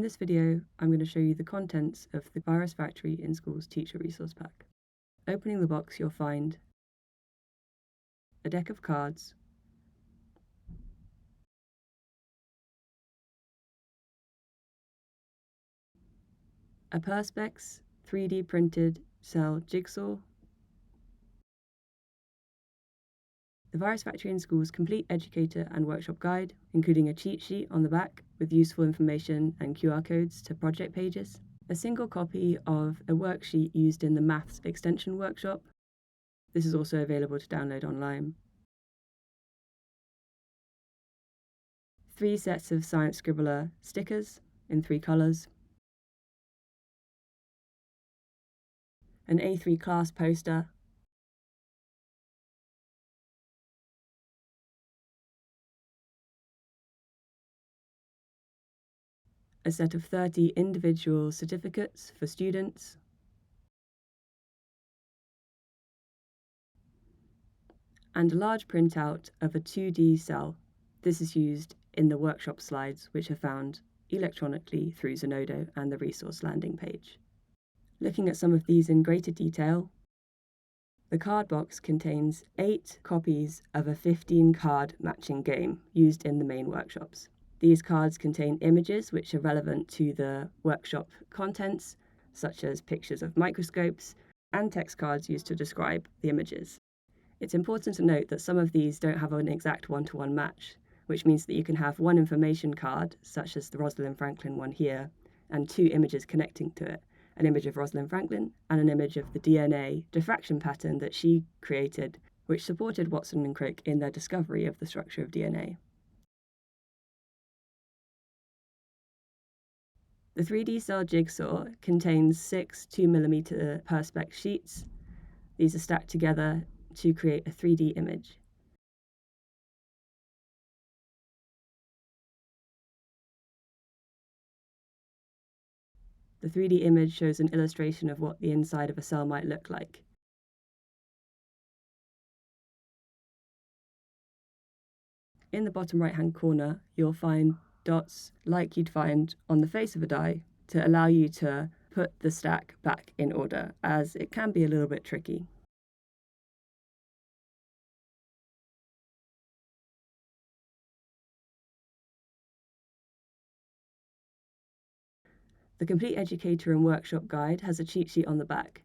this video, I'm going to show you the contents of the Virus Factory in Schools Teacher Resource Pack. Opening the box, you'll find a deck of cards, a Perspex 3D printed cell jigsaw, the Virus Factory in Schools Complete Educator and Workshop Guide, including a cheat sheet on the back with useful information and QR codes to project pages, a single copy of a worksheet used in the Maths Extension Workshop. This is also available to download online. 3 sets of Science Scribbler stickers in 3 colours, an A3 class poster, a set of 30 individual certificates for students, and a large printout of a 2D cell. This is used in the workshop slides, which are found electronically through Zenodo and the resource landing page. Looking at some of these in greater detail, the card box contains 8 copies of a 15-card matching game used in the main workshops. These cards contain images which are relevant to the workshop contents, such as pictures of microscopes, and text cards used to describe the images. It's important to note that some of these don't have an exact one-to-one match, which means that you can have one information card, such as the Rosalind Franklin one here, and 2 images connecting to it, an image of Rosalind Franklin and an image of the DNA diffraction pattern that she created, which supported Watson and Crick in their discovery of the structure of DNA. The 3D cell jigsaw contains 6 2mm Perspex sheets. These are stacked together to create a 3D image. The 3D image shows an illustration of what the inside of a cell might look like. In the bottom right-hand corner, you'll find dots like you'd find on the face of a die to allow you to put the stack back in order, as it can be a little bit tricky. The Complete Educator and Workshop Guide has a cheat sheet on the back.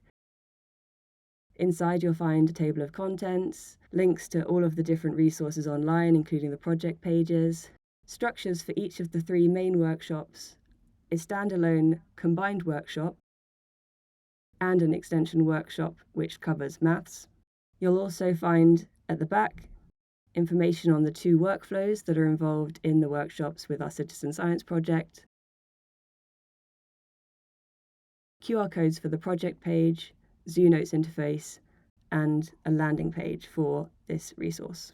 Inside you'll find a table of contents, links to all of the different resources online, including the project pages, structures for each of the 3 main workshops, a standalone combined workshop, and an extension workshop which covers maths. You'll also find at the back information on the 2 workflows that are involved in the workshops with our Citizen Science project, QR codes for the project page, ZooNotes interface, and a landing page for this resource.